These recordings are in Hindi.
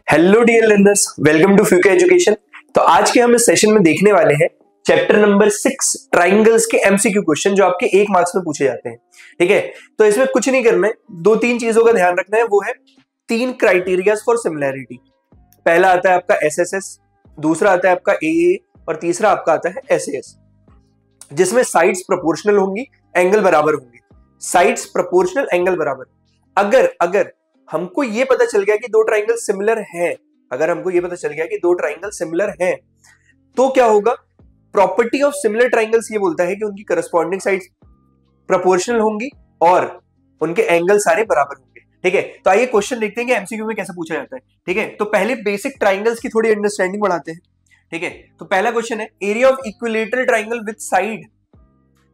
Hello dear learners, welcome to फ्यूके एजुकेशन। तो आज के हम इस सेशन में देखने वाले हैं चैप्टर नंबर 6 ट्राइंगल्स के एमसीक्यू क्वेश्चन जो आपके 1 मार्क्स में पूछे जाते हैं। ठीक है, तो इसमें कुछ नहीं करना है, 2-3 चीजों का ध्यान रखना है। वो है 3 क्राइटेरियाज फॉर सिमिलैरिटी। पहला आता है आपका एसएसएस, दूसरा आता है आपका एए और तीसरा आपका आता है एसएएस, जिसमें साइड्स प्रोपोर्शनल होंगी, एंगल बराबर होंगे। साइड्स प्रोपोर्शनल, एंगल बराबर। अगर हमको ये पता चल गया कि 2 ट्राइंगल सिमिलर हैं, तो क्या होगा? प्रॉपर्टी ऑफ सिमिलर ट्राइंगल्स ये बोलता है कि उनकी करस्पॉन्डिंग साइड्स प्रोपोर्शनल होंगी और उनके एंगल सारे बराबर होंगे। ठीक है, तो आइए क्वेश्चन देखते हैं कि एमसीक्यू में कैसे पूछा जाता है। ठीक है, तो पहले बेसिक ट्राइंगल्स की थोड़ी अंडरस्टैंडिंग बढ़ाते हैं। ठीक है, तो पहला क्वेश्चन है area of equilateral triangle with side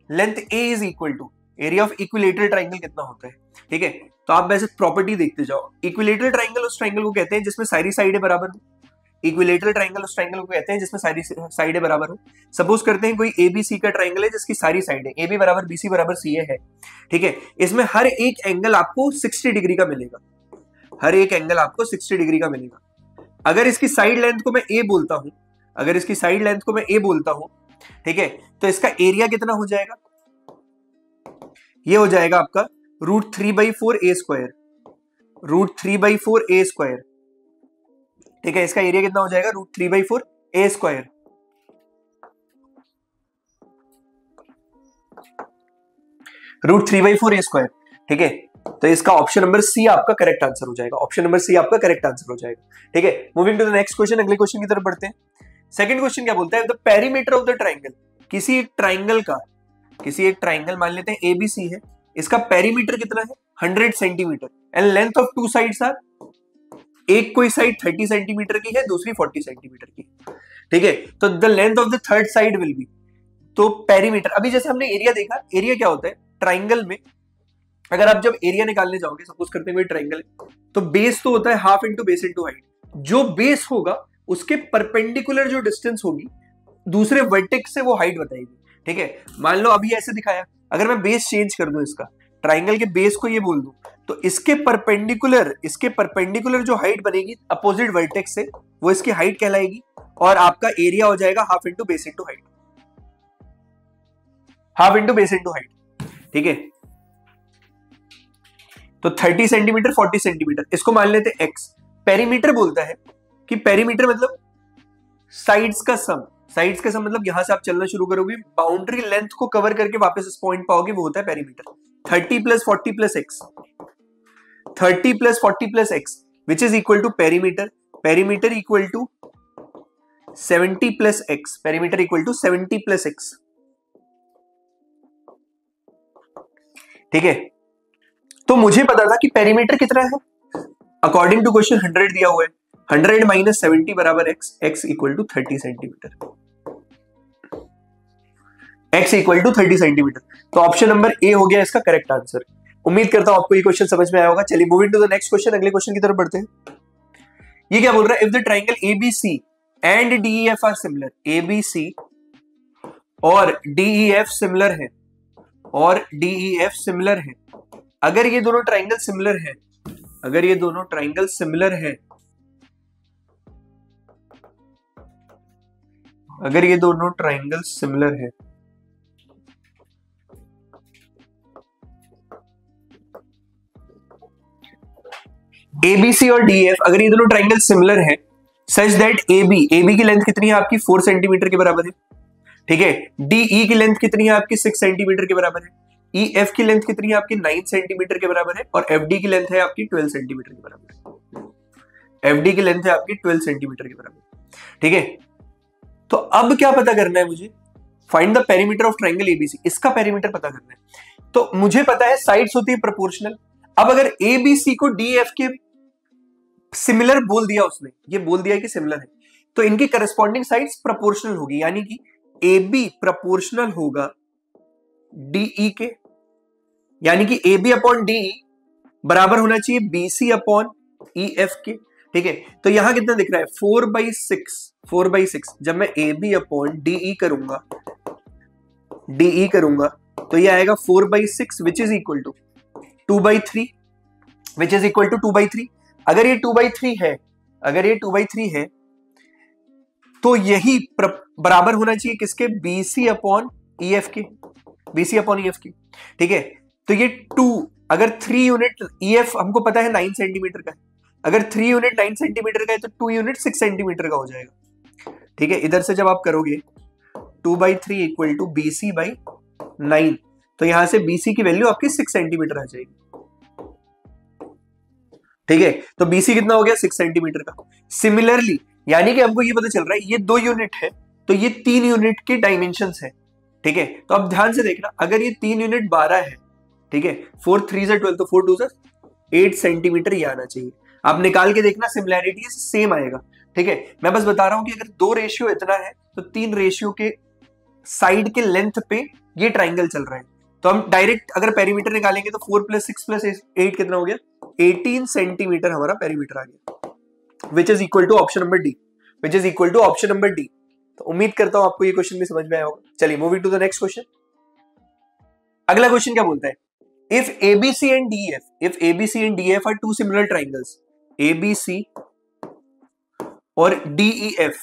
length a is equal to. Area of equilateral triangle कितना होता है? ठीक है, तो आप वैसे प्रॉपर्टी देखते जाओ। इक्विलेटरल ट्राइंगल उस ट्राइंगल को कहते हैं जिसमें सारी साइडें बराबर हो। इक्विलेटरल ट्राइंगल उस ट्राइंगल को कहते हैं जिसमें सारी साइडें बराबर हो। सपोज करते हैं कोई एबीसी का ट्राइंगल है जिसकी सारी साइडें AB बराबर BC बराबर CA है। ठीक है, इसमें हर एक एंगल आपको 60 डिग्री का मिलेगा। अगर इसकी साइड लेंथ को मैं A बोलता हूं, ठीक है, तो इसका एरिया कितना हो जाएगा? ये हो जाएगा आपका √3/4A²। ठीक है, इसका एरिया कितना हो जाएगा? √3/4A²। √3/4A²। ठीक है, तो इसका ऑप्शन नंबर सी आपका करेक्ट आंसर हो जाएगा। ठीक है, moving to the next question, अगले क्वेश्चन की तरफ बढ़ते हैं। सेकंड क्वेश्चन क्या बोलता है? The perimeter of the triangle. किसी एक ट्राइंगल मान लेते हैं ABC है, इसका पेरीमीटर कितना है? 100 centimetre and length of 2 sides are, एक कोई साइड 30 सेंटीमीटर की है, दूसरी 40 सेंटीमीटर की। ठीक है, तो the length of the third side will be. तो पेरीमीटर, अभी जैसे हमने एरिया देखा, एरिया क्या होता है ट्राइंगल में? अगर आप जब एरिया निकालने जाओगे, सपोज करते हैं कोई ट्राइंगल है, तो बेस तो होता है half into base into height. जो बेस होगा उसके परपेंडिकुलर जो डिस्टेंस होगी दूसरे वर्टेक्स से, वो हाइट बताएगी। ठीक है, मान लो अभी ऐसे दिखाया, अगर मैं बेस चेंज कर दूं, इसका ट्राइंगल के बेस को ये बोल दूं, तो इसके परपेंडिकुलर जो हाइट बनेगी अपोजिट वर्टेक्स से, वो इसकी हाइट कहलाएगी और आपका एरिया हो जाएगा half into base into height. ठीक है, तो 30 सेंटीमीटर 40 सेंटीमीटर, इसको मान लेते हैं x। पेरीमीटर बोलता है कि पेरीमीटर मतलब साइड्स का सम मतलब यहां से आप चलना शुरू करोगे, बाउंड्री लेंथ को कवर करके वापस इस पॉइंट पाओगे, वो होता है perimeter. 30 + 40 + x, 30 + 40 + x which is equal to perimeter equal to 70 + x। ठीक है, तो मुझे पता था कि पेरीमीटर कितना है, अकॉर्डिंग टू क्वेश्चन 100 दिया हुआ है। 100 - 70 बराबर x इक्वल टू 30 सेंटीमीटर। तो ऑप्शन नंबर ए हो गया इसका करेक्ट आंसर। उम्मीद करता हूं आपको ये क्वेश्चन समझ में आया होगा। चलिए moving to the next question, अगले क्वेश्चन की तरफ बढ़ते हैं। ये क्या बोल रहा है? If the triangle ABC and DEF are similar, ABC और DEF सिमिलर है, अगर ये दोनों ट्राइंगल सिमिलर है, ABC और DEF अगर ये दोनों ट्राइंगल सिमिलर है, सच दैट AB की लेंथ कितनी है आपकी? 4 सेंटीमीटर के बराबर है। ठीक है, DE की लेंथ कितनी है आपकी? 6 सेंटीमीटर के बराबर है। EF की लेंथ कितनी है आपकी? 9 सेंटीमीटर के बराबर है। और FD की लेंथ है आपकी 12 सेंटीमीटर के बराबर। ठीक है, तो अब क्या पता करना है मुझे? Find the perimeter of triangle ABC। इसका पेरीमीटर पता करना है। तो मुझे पता है साइड्स होती है प्रोपोर्शनल। अब अगर ABC को DF के सिमिलर बोल दिया उसने, ये बोल दिया कि सिमिलर है, तो इनकी करस्पॉन्डिंग साइड्स प्रोपोर्शनल होगी, यानी कि AB प्रोपोर्शनल होगा DE के, यानी कि AB/DE बराबर होना चाहिए BC/EF के। ठीक है, तो यहां कितना दिख रहा है? 4/6। जब मैं AB/DE करूंगा तो ये आएगा 4/6 विच इज इक्वल टू 2/3। अगर ये 2/3 है, अगर ये 2/3 है तो यही बराबर होना चाहिए किसके, BC अपॉन EF के, BC अपॉन EF के। ठीक है, तो ये 2, अगर 3 यूनिट EF हमको पता है 9 सेंटीमीटर का है, अगर 3 यूनिट 9 सेंटीमीटर का है तो 2 यूनिट 6 सेंटीमीटर का हो जाएगा। ठीक है, इधर से जब आप करोगे 2/3 इक्वल टू BC/9, तो यहां से BC की वैल्यू आपकी 6 सेंटीमीटर आ जाएगी। ठीक है, तो BC कितना हो गया, 6 सेंटीमीटर का। सिमिलरली यानी कि हमको ये पता चल रहा है ये 2 यूनिट है तो ये 3 यूनिट के डायमेंशंस है। ठीक है, तो अब ध्यान से देखना, अगर ये 3 यूनिट 12 है, ठीक है, 4 3 से 12 तो 4 2 से 8 सेंटीमीटर ये आना चाहिए। आप निकाल के देखना, सिमिलैरिटी सेम आएगा। ठीक है, मैं बस बता रहा हूं कि अगर 2 रेशियो इतना है तो 3 रेशियो के साइड के लेंथ पे ये ट्राइंगल चल रहा है। तो हम डायरेक्ट अगर पेरीमीटर निकालेंगे तो 4 + 6 + 8 कितना हो गया, 18 सेंटीमीटर हमारा पेरीमीटर आ गया, which is equal to option number D, which is equal to option number D. तो उम्मीद करता हूं आपको ये क्वेश्चन भी समझ में आया होगा। चलिए moving to the next question. अगला क्वेश्चन क्या बोलता है, if ABC and DEF are 2 similar triangles, ABC और DEF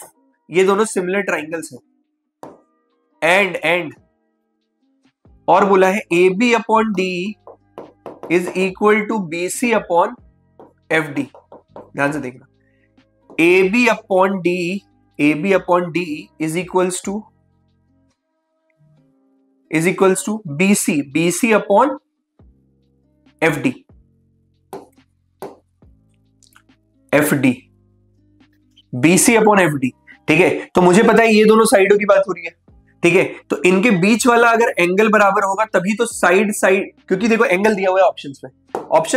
ये दोनों सिमिलर ट्राइंगल्स हैं, एंड और बोला है AB upon DE is equal to BC upon FD। ध्यान से देखना, AB upon DE is equals to BC upon FD। BC upon FD। ठीक है, तो मुझे पता है ये दोनों साइडों की बात हो रही है। ठीक है, तो इनके बीच वाला अगर एंगल बराबर होगा तभी तो साइड, क्योंकि देखो एंगल दिया हुआ है ऑप्शंस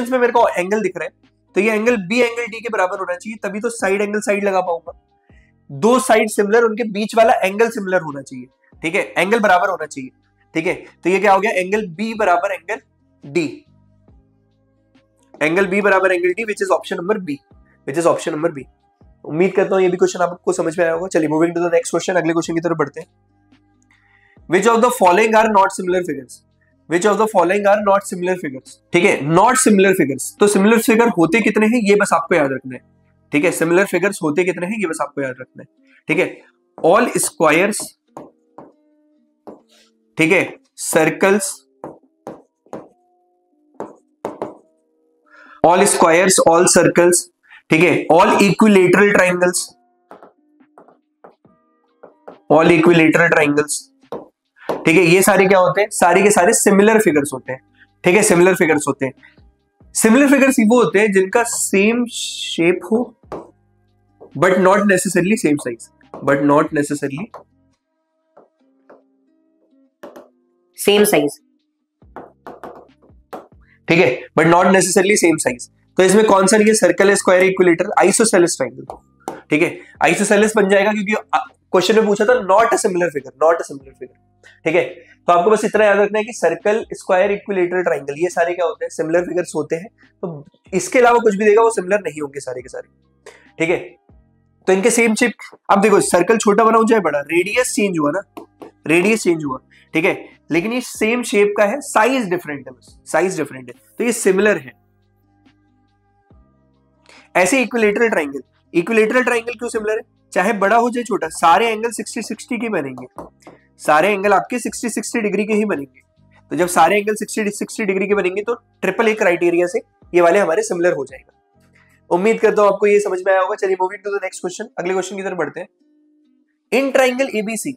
में मेरे को एंगल दिख रहा है, तो ये एंगल B एंगल D के बराबर होना चाहिए, तभी तो साइड एंगल साइड लगा पाऊंगा। 2 साइड सिमिलर, उनके बीच वाला एंगल सिमिलर होना चाहिए। ठीक है, एंगल बराबर होना चाहिए। ठीक है, तो ये क्या हो गया, एंगल B बराबर एंगल D, एंगल B बराबर angle D, which is option number B. उम्मीद करता हूं ये भी क्वेश्चन आपको समझ में आया होगा। चलिए moving to the next question, अगले क्वेश्चन की तरफ बढ़ते हैं। Which of the following are not similar figures? Which of the following are not similar figures? ठीक है, not similar figures, तो similar figure होते कितने हैं ये बस आपको याद रखना है। ठीक है, similar figures होते कितने हैं ये बस आपको याद रखना है। ठीक है, all squares, ठीक है, circles, all squares, all circles, ठीक है, all equilateral triangles, all equilateral triangles। ठीक है, ये सारे क्या होते हैं, सारे के सारे सिमिलर फिगर्स होते हैं। ठीक है, सिमिलर फिगर्स होते हैं। सिमिलर फिगर्स वो होते हैं जिनका सेम शेप हो but not necessarily same size, ठीक है, but not necessarily same size. तो इसमें कौन सा नहीं है, circle, square, equilateral, isosceles triangle. ठीक है, आइसोसेलेस बन जाएगा क्योंकि क्वेश्चन में पूछा था नॉट अ सिमिलर फिगर। ठीक है, तो आपको बस इतना याद रखना है कि सर्कल, स्क्वायर, इक्विलेटरल ट्रायंगल ये सारे क्या होते हैं, सिमिलर फिगर्स होते हैं। तो इसके अलावा कुछ भी देगा वो सिमिलर नहीं होंगे सारे के सारे। ठीक है, तो इनके सेम शेप, अब देखो सर्कल छोटा बनाऊं चाहे बड़ा, रेडियस चेंज हुआ ना, ठीक है, लेकिन ये सेम शेप का है, साइज डिफरेंट है, तो ये सिमिलर है। ऐसे इक्विलेटरल ट्रायंगल क्यों सिमिलर है, चाहे बड़ा हो चाहे छोटा, सारे एंगल 60-60 के बनेंगे, सारे एंगल आपके 60-60 डिग्री के ही बनेंगे। तो जब सारे एंगल 60-60 डिग्री के बनेंगे तो ट्रिपल ए क्राइटेरिया से ये वाले हमारे सिमिलर हो जाएगा। उम्मीद करता हूं आपको ये समझ में आया होगा। चलिए moving to the next question, अगले क्वेश्चन की तरफ बढ़ते हैं। In triangle ABC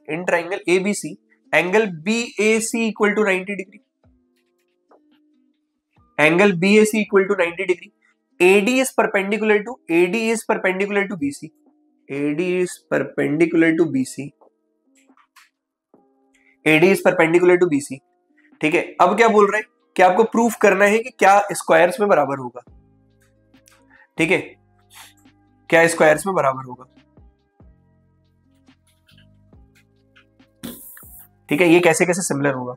angle BAC equal to 90 degree, angle BAC equal to 90 degree, AD is perpendicular to BC, AD is perpendicular to BC। ठीक है, अब क्या बोल रहे हैं कि आपको प्रूफ करना है कि क्या स्क्वायर्स में बराबर होगा। ठीक है, क्या स्क्वायर्स में बराबर होगा। ठीक है, ये कैसे कैसे सिमिलर होगा।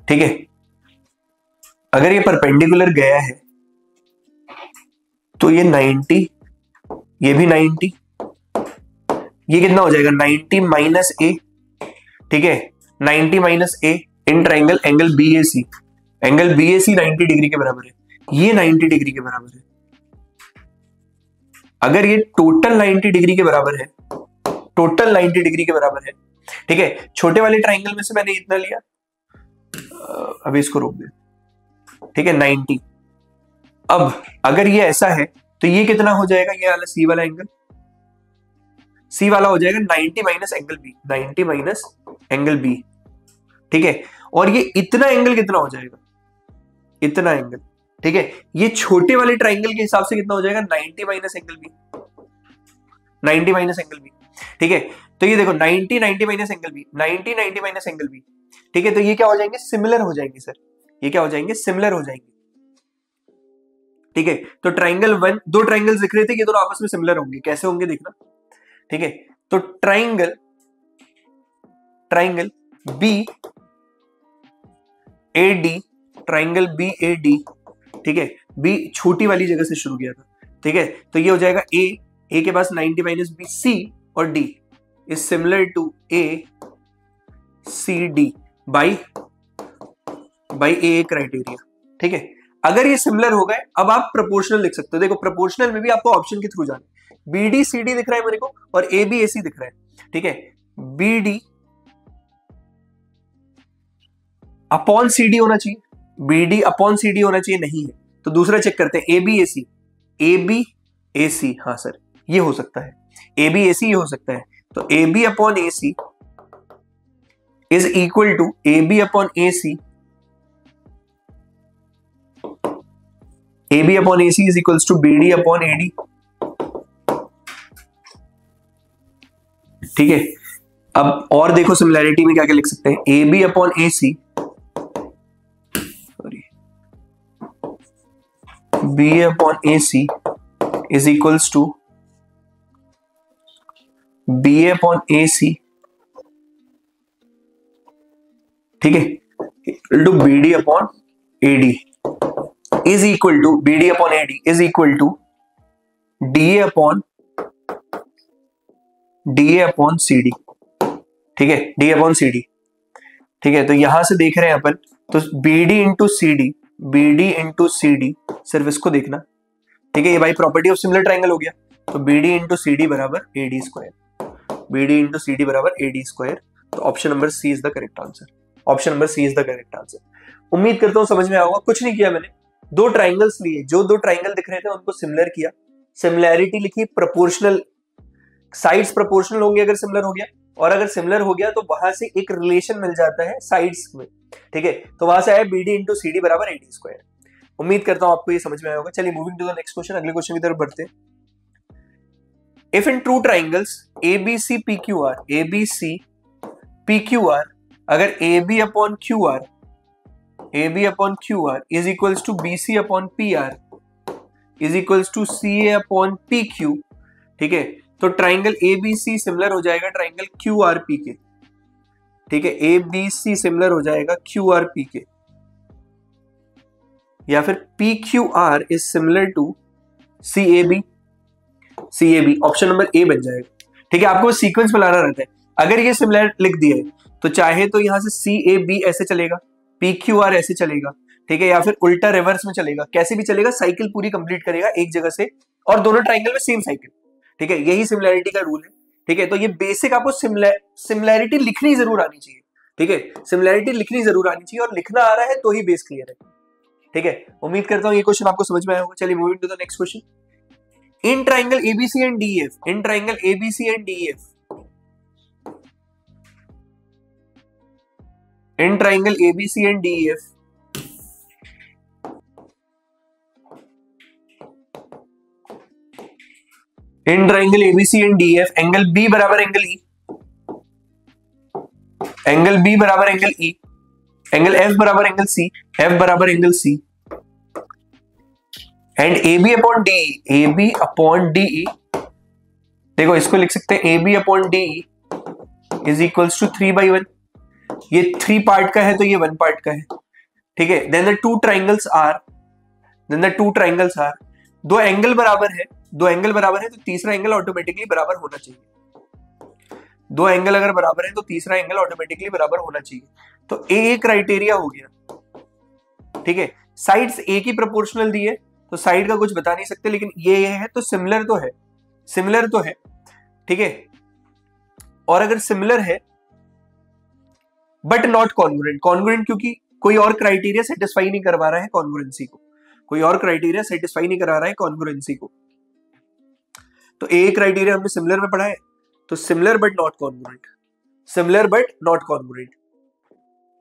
ठीक है, अगर ये परपेंडिकुलर गया है तो ये 90, ये भी 90, ये कितना हो जाएगा 90 माइनस ए। ठीक है, 90 minus A in triangle angle BAC 90 degree के बराबर है, ये 90 डिग्री के बराबर है। अगर ये टोटल 90 डिग्री के बराबर है, टोटल 90 डिग्री के बराबर है, ठीक है, छोटे वाले ट्राइंगल में से मैंने इतना लिया, अभी इसको रोक दे, ठीक है, 90। अब अगर ये ऐसा है तो ये कितना हो जाएगा, ये वाला सी वाला एंगल, सी वाला हो जाएगा 90 minus angle B, 90 minus angle B, ठीक है। और ये इतना एंगल कितना हो जाएगा, इतना एंगल, ठीक है, ये छोटे वाले ट्राइंगल के हिसाब से कितना हो जाएगा, 90 minus angle B, 90 minus angle B, ठीक है। तो ये देखो 90 90 minus angle B, 90 90 minus angle B, ठीक है। तो ये क्या हो जाएंगे, सिमिलर हो जाएंगे सर, ये क्या हो जाएंगे, सिमिलर हो जाएंगे, ठीक है। तो ट्राइंगल वन, दो ट्राइंगल्स दिख रहे थे, ये दोनों आपस में सिमिलर होंगे, कैसे होंगे देखना, ठीक है। तो triangle B A D, triangle B A D, ठीक है, बी छोटी वाली जगह से शुरू किया था, ठीक है। तो ये हो जाएगा ए के पास 90 माइनस बी, सी और D is similar to A C D by A criteria, ठीक है। अगर ये सिमिलर हो गए, अब आप प्रोपोर्शनल लिख सकते हो। देखो प्रोपोर्शनल में भी आपको ऑप्शन के थ्रू जाना है, बी डी सी डी दिख रहा है मेरे को और ए बी ए सी दिख रहा है, ठीक है। B D upon C D होना चाहिए, B D upon C D होना चाहिए, नहीं है तो दूसरा चेक करते हैं, A B A C, A B ए सी, हाँ सर ये हो सकता है, ए बी ए सी ये हो सकता है। तो A B upon A C is equal to A B upon A C, A B upon A C is equals to B D upon A D, ठीक है। अब और देखो सिमिलैरिटी में क्या क्या लिख सकते हैं, A B upon A C, sorry, B A upon A C is equals to B A upon A C, ठीक है, to B D upon A D is equal to B D upon A D is equal to D A upon C D, ठीक है, डी अपॉन सी डी, ठीक है। तो यहां से देख रहे हैं अपन, तो B D into C D, B D into C D, सिर्फ इसको देखना, ठीक है, ये भाई प्रॉपर्टी ऑफ सिमिलर ट्राइंगल हो गया। तो B D into C D बराबर A D square, B D into C D बराबर ए डी स्क्वायर। तो option number C is the correct answer, option number C is the correct answer. उम्मीद करता हूं समझ में आया होगा। कुछ नहीं किया मैंने, दो ट्राइंगल्स लिए, जो दो ट्राइंगल दिख रहे थे उनको सिमिलर किया, सिमिलैरिटी लिखी, प्रोपोर्शनल, साइड्स प्रोपोर्शनल होंगे अगर सिमिलर हो गया, और अगर सिमिलर हो गया तो वहां से एक रिलेशन मिल जाता है साइड्स में, ठीक है। तो वहां से आया B D into C D बराबर ए डी स्क्वायर। उम्मीद करता हूं आपको ये समझ में आया होगा। चलिए moving to the next question, अगले क्वेश्चन की तरफ बढ़ते हैं। If in two triangles A B C P Q R, A B C P Q R, अगर A B upon Q R, A B upon Q R is equals to B C upon P R is equals to C A upon P Q, ठीक है। तो triangle A B C similar हो जाएगा ट्राइंगल क्यू आर पी के, ठीक है, ए बी सी सिमिलर हो जाएगा क्यू आर पी के, या फिर P Q R is similar to C A B, C A B, option number A बन जाएगा, ठीक है। आपको सीक्वेंस में लाना रहता है। अगर ये सिमिलर लिख दिया है तो चाहे तो यहां से सी ए बी ऐसे चलेगा, पी क्यू आर ऐसे चलेगा, ठीक है, या फिर उल्टा रिवर्स में चलेगा, कैसे भी चलेगा, साइकिल पूरी कंप्लीट करेगा एक जगह से, और दोनों ट्राइंगल में सेम साइकिल, ठीक है। यही सिमिलैरिटी का रूल है, ठीक है। तो ये बेसिक आपको सिमिलैरिटी लिखनी जरूर आनी चाहिए, ठीक है, सिमिलैरिटी लिखनी जरूर आनी चाहिए, और लिखना आ रहा है तो ही बेस क्लियर है, ठीक है। उम्मीद करता हूं ये क्वेश्चन आपको समझ में आया होगा। चलिए moving to the next question. In triangle ABC and DF, in triangle ABC and DF, in triangle ABC and DF, in triangle ABC and DF, angle B बराबर एंगल ई, एंगल बी बराबर एंगल ई, एंगल एफ बराबर एंगल सी, एफ बराबर angle C, and A B upon D, A B upon D, देखो इसको लिख सकते हैं A B upon D is equals to 3/1, ये 3 पार्ट का है तो ये 1 पार्ट का है, ठीक है। Then the two triangles are, then the two triangles are, दो एंगल बराबर है, दो एंगल बराबर है तो तीसरा एंगल ऑटोमेटिकली बराबर होना चाहिए, दो एंगल अगर बराबर है तो तीसरा एंगल ऑटोमेटिकली बराबर होना चाहिए। तो ए क्राइटेरिया हो गया, ठीक है। साइड्स ए की प्रोपोर्शनल दी है तो साइड का कुछ बता नहीं सकते, लेकिन ये है तो सिमिलर तो है, सिमिलर तो है, ठीक है, और अगर सिमिलर है बट नॉट कॉन्ग्रुएंट, कॉन्ग्रुएंट क्योंकि कोई और क्राइटेरिया सेटिस्फाई नहीं करवा रहा है कॉन्ग्रुएंसी को, कोई और क्राइटेरिया सेटिस्फाई नहीं करा रहा है कॉन्ग्रुएंसी को। तो ए क्राइटेरिया हमने सिमिलर में पढ़ा है, तो similar but not congruent, similar but not congruent,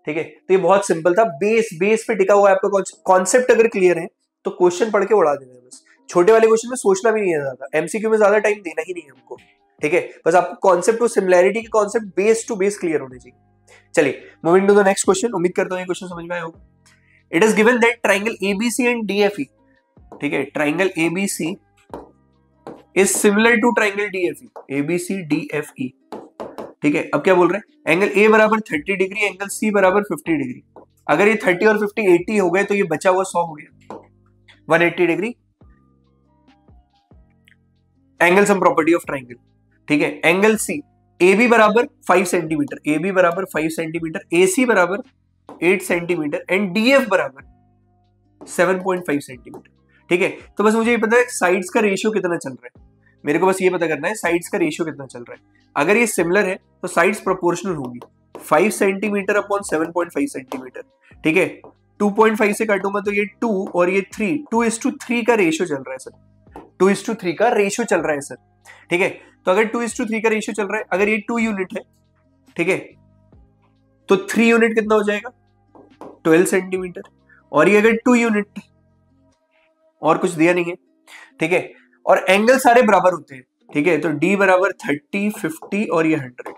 ठीक है। तो ये बहुत सिंपल था, बेस पे टिका हुआ है आपका कॉन्सेप्ट। अगर क्लियर है तो क्वेश्चन पढ़ के उड़ा देना है बस, छोटे वाले क्वेश्चन में सोचना भी नहीं है ज्यादा, एमसीक्यू में ज्यादा टाइम देना ही नहीं है हमको, ठीक है। बस आपको कॉन्सेप्ट और सिमिलैरिटी के concept base to base clear होने चाहिए। चलिए moving to the next question, उम्मीद करता हूं ये क्वेश्चन समझ में आया होगा। It is given that triangle ABC and DFE, ठीक है, triangle ABC is similar to triangle DFE, ABC DFE, ठीक है। अब क्या बोल रहे हैं, एंगल ए बराबर 30 डिग्री, एंगल सी बराबर 50 डिग्री। अगर ये 30 और 50 80 हो गए तो ये बचा हुआ 100 हो गया, 180 degree. Angle sum property of triangle, ठीक है। एंगल सी ए बी बराबर 5 सेंटीमीटर, ए बी बराबर 5 सेंटीमीटर, ए सी बराबर 8 सेंटीमीटर एंड डी एफ बराबर 7.5 सेंटीमीटर, ठीक है। तो बस मुझे ये पता है साइड्स का रेशियो कितना चल रहा है, मेरे को बस ये पता करना है साइड्स का रेशियो कितना चल रहा है। अगर ये सिमिलर है तो साइड्स प्रोपोर्शनल होंगी, 5 सेंटीमीटर अपॉन 7.5 सेंटीमीटर, ठीक है। 2.5 से काटूंगा तो ये 2 और ये 3, 2:3 का रेशियो चल रहा है सर, 2:3 का रेशियो चल रहा है सर, ठीक है। तो अगर 2:3 का रेशियो चल रहा है, अगर ये 2 यूनिट है, ठीक है, तो 3 यूनिट कितना हो जाएगा, 12 सेंटीमीटर। और ये अगर 2 यूनिट, और कुछ दिया नहीं है, ठीक है। और एंगल सारे बराबर होते हैं, ठीक है। तो डी बराबर 30, 50 और ये 100।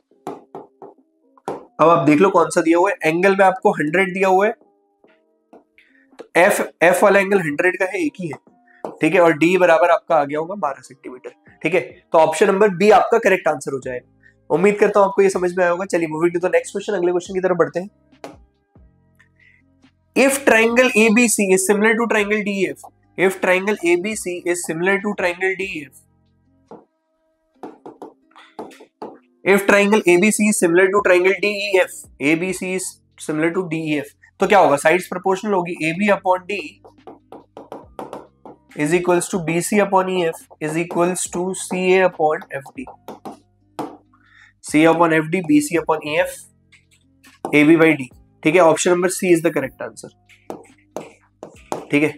अब आप देख लो कौन सा दिया हुआ है, एंगल में आपको 100 दिया हुआ है, तो एफ वाला एंगल 100 का है, एक ही है, ठीक है। और डी बराबर आपका आ गया होगा 12 सेंटीमीटर, ठीक है। तो ऑप्शन नंबर बी आपका करेक्ट आंसर हो जाएगा। उम्मीद करता हूं आपको ये समझ में आया होगा। चलिए moving to the next question, अगले क्वेश्चन की तरफ बढ़ते हैं। If triangle ABC is similar to triangle DF, if triangle ABC is similar to triangle DEF, if triangle ABC is similar to triangle DEF, ABC is similar to DEF, तो क्या होगा, साइड्स प्रोपोर्शनल होगी, AB upon D is equals to BC upon EF is equals to CA upon FD, CA upon FD, BC upon EF, AB by D, ठीक है। Option number C is the correct answer, ठीक है।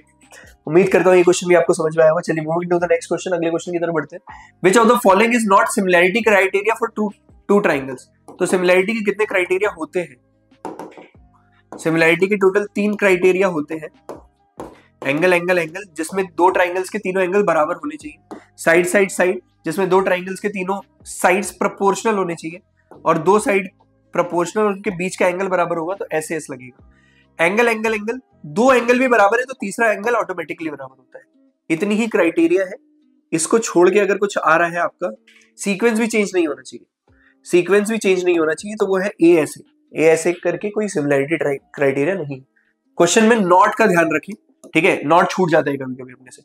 उम्मीद करता हूं ये क्वेश्चन भी आपको समझ में आया होगा। चलिए moving to the next question, अगले क्वेश्चन की तरफ बढ़ते हैं। Which of the following is not similarity criteria for two triangles, तो सिमिलैरिटी के कितने क्राइटेरिया होते हैं, सिमिलैरिटी के टोटल 3 क्राइटेरिया होते हैं। एंगल एंगल एंगल, जिसमें 2 ट्राइंगल्स के तीनों एंगल बराबर होने चाहिए। साइड साइड साइड, जिसमें 2 ट्राइंगल्स के तीनों साइड्स प्रोपोर्शनल होने चाहिए, और 2 साइड प्रोपोर्शनल, उनके बीच का एंगल बराबर होगा तो ऐसे एस लगेगा। एंगल एंगल एंगल, 2 एंगल भी बराबर है तो तीसरा एंगल ऑटोमेटिकली बराबर होता है। इतनी ही क्राइटेरिया है, इसको छोड़ के अगर कुछ आ रहा है आपका, सीक्वेंस भी चेंज नहीं होना चाहिए, सीक्वेंस भी चेंज नहीं होना चाहिए, तो वो है ए ऐसे करके कोई सिमिलैरिटी क्राइटेरिया नहीं। क्वेश्चन में नॉट का ध्यान रखें, ठीक है, नॉट छूट जाता है कभी कभी अपने से,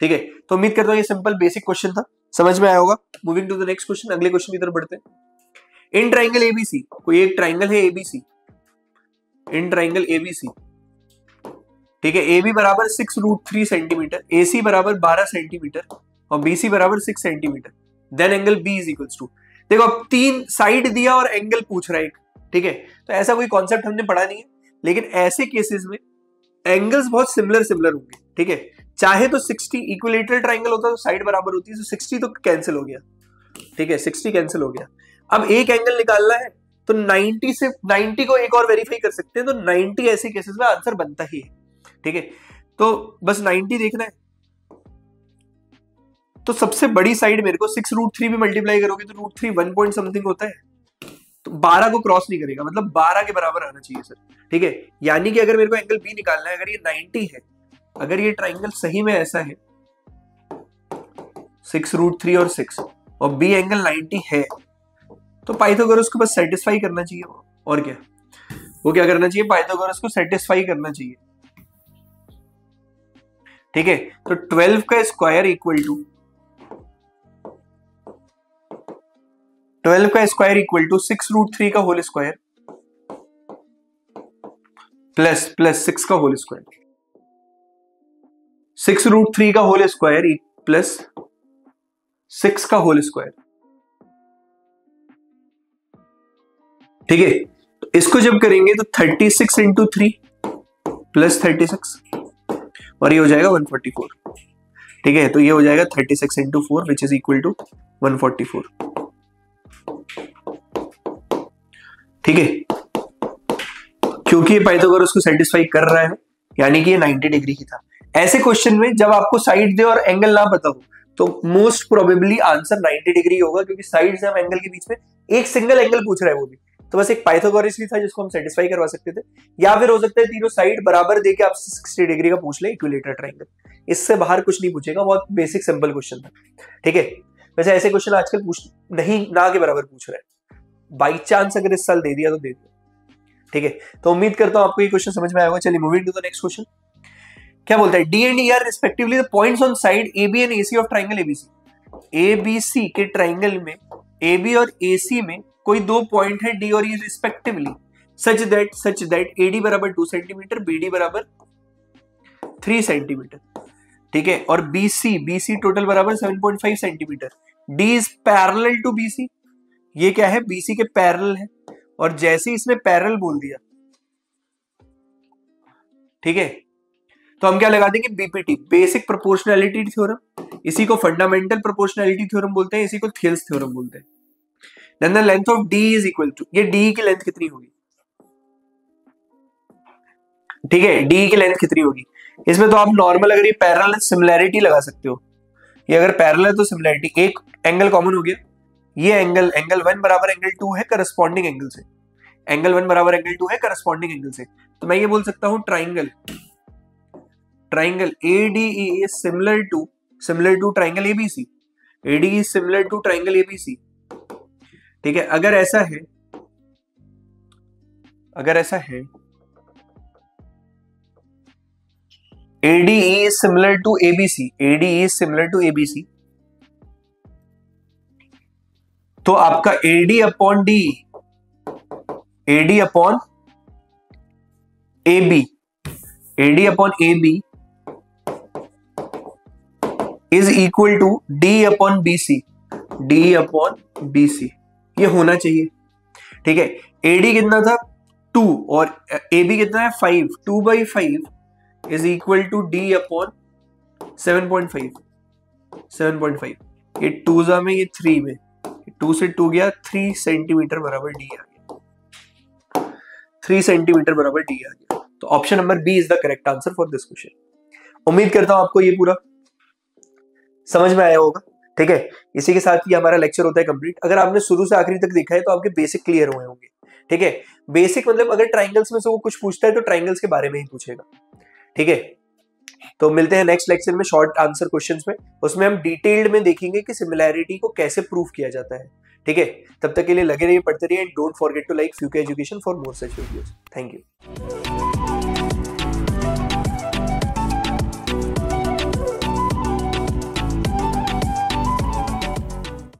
ठीक है। तो उम्मीद करता हूं ये सिंपल बेसिक क्वेश्चन था, समझ में आया होगा। Moving to the next question, अगले क्वेश्चन की तरफ बढ़ते हैं। इन ट्राइंगल एबीसी, कोई एक ट्राइंगल है एबीसी, इन ट्राइंगल एबीसी, ठीक है, ए बी बराबर 6√3 सेंटीमीटर, ए सी बराबर 12 सेंटीमीटर और बी सी बराबर 6 centimetre, then angle B is equals to, देखो अब 3 साइड दिया और एंगल पूछ रहा है एक, ठीक है। तो ऐसा कोई कॉन्सेप्ट हमने पढ़ा नहीं है, लेकिन ऐसे केसेस में एंगल्स बहुत सिमिलर होंगे, ठीक है। चाहे तो 60 इक्विलेटरल ट्राइंगल होता तो साइड बराबर होती है, तो 60 तो कैंसिल हो गया, ठीक है, 60 कैंसिल हो गया। अब एक एंगल निकालना है तो 90 से 90 को एक और वेरीफाई कर सकते हैं, तो 90 ऐसे केसेस में आंसर बनता ही है, ठीक है। तो बस 90 देखना है, तो सबसे बड़ी साइड मेरे को 6√3 भी मल्टीप्लाई करोगे तो √3 1 पॉइंट समथिंग होता है, तो 12 को क्रॉस नहीं करेगा, मतलब 12 के बराबर आना चाहिए सर, ठीक है। यानी कि अगर मेरे को एंगल बी निकालना है, अगर ये 90 है, अगर ये ट्राइंगल सही में ऐसा है 6√3 और 6 और बी एंगल 90 है, तो पाइथागोरस को बस सेटिस्फाई करना चाहिए, और क्या, वो क्या करना चाहिए, पाइथागोरस को सेटिस्फाई करना चाहिए, ठीक है। तो 12 का स्क्वायर इक्वल टू 6√3 का होल स्क्वायर प्लस 6 का होल स्क्वायर, 6√3 का होल स्क्वायर प्लस 6 का होल स्क्वायर। ठीक है, तो इसको जब करेंगे तो 36 इंटू 3 प्लस 36 और ये हो जाएगा 144। ठीक है, तो ये हो जाएगा 36 into 4 which is equal to 144। ठीक है, क्योंकि ये पाइथागोरस को सेटिस्फाई कर रहा है, यानी कि ये 90 डिग्री की था। ऐसे क्वेश्चन में जब आपको साइड दे और एंगल ना पता हो तो मोस्ट प्रोबेबली आंसर 90 डिग्री होगा, क्योंकि साइड से हम एंगल के बीच में एक सिंगल एंगल पूछ रहा है वो भी, तो बस एक पाइथागोरस ही था जिसको हम सेटिस्फाई करवा सकते थे। या फिर हो सकता है तीनों साइड बराबर देके आपसे 60 डिग्री का पूछ ले इक्विलेटरल ट्रायंगल, इससे बाहर कुछ नहीं पूछेगा, बहुत बेसिक सिंपल क्वेश्चन था। ठीक है, वैसे ऐसे क्वेश्चन आजकल पूछ नहीं ना के बराबर पूछ रहे हैं, बाई चांस अगर इस साल दे दिया तो दे दिया। ठीक है, तो उम्मीद करता हूं आपको ये क्वेश्चन समझ में आएगा। चलिए moving to the next question. क्या बोलता है, D and E are respectively the points on side A B and A C of triangle ABC. ABC के ट्राइंगल में ए बी और ए सी में कोई दो पॉइंट है डी और E respectively, such that A D बराबर 2 सेंटीमीटर, बी डी बराबर 3 सेंटीमीटर। ठीक है, और बीसी टोटल बराबर 7.5 centimetre. D is parallel to BC, ये क्या है, बीसी के पैरेलल है, और जैसे ही इसने पैरेलल बोल दिया, ठीक है, तो हम क्या लगा देंगे, बीपीटी, बेसिक प्रोपोर्शनैलिटी थ्योरम। इसी को फंडामेंटल प्रोपोर्शनैलिटी थ्योरम बोलते हैं, इसी को थियल्स थ्योरम बोलते हैं। Then the length of D is equal to, ये डी की लेंथ कितनी होगी, ठीक है, डी की लेंथ कितनी होगी। इसमें तो आप नॉर्मल अगर ये पैरेलल है सिमिलैरिटी लगा सकते हो, ये अगर पैरेलल है तो सिमिलैरिटी, एक एंगल कॉमन हो गया, ये एंगल 1 बराबर एंगल 2 है करस्पॉन्डिंग एंगल से, एंगल 1 बराबर एंगल 2 है करस्पॉन्डिंग एंगल से, तो मैं ये बोल सकता हूं triangle ADE is similar to triangle ABC, ADE is similar to triangle ABC। ठीक है, अगर ऐसा है ADE is similar to ABC, तो आपका AD upon AB is equal to D upon BC, ये होना चाहिए। ठीक है, AD कितना था 2 और AB कितना है 5, 2/5 is equal to D upon 7.5, ये 2 में, ये 3 में, 2 से 2 गया, 3 सेंटीमीटर बराबर D आ गया, 3 सेंटीमीटर बराबर D आ गया। तो option number B is the correct answer for this question. उम्मीद करता हूं आपको ये पूरा समझ में आया होगा। ठीक है, इसी के साथ ही हमारा लेक्चर होता है कंप्लीट। अगर आपने शुरू से आखिरी तक देखा है तो आपके बेसिक क्लियर हुए होंगे। ठीक है, बेसिक मतलब अगर ट्राइंगल्स में से वो कुछ पूछता है तो ट्राइंगल्स के बारे में ही पूछेगा। ठीक है, तो मिलते हैं नेक्स्ट लेक्चर में शॉर्ट आंसर क्वेश्चंस में, उसमें हम डिटेल्ड में देखेंगे कि सिमिलैरिटी को कैसे प्रूव किया जाता है। ठीक है, तब तक के लिए लगे रहिए, पढ़ते रहिए, and don't forget to like Fuke education for more such videos. Thank you.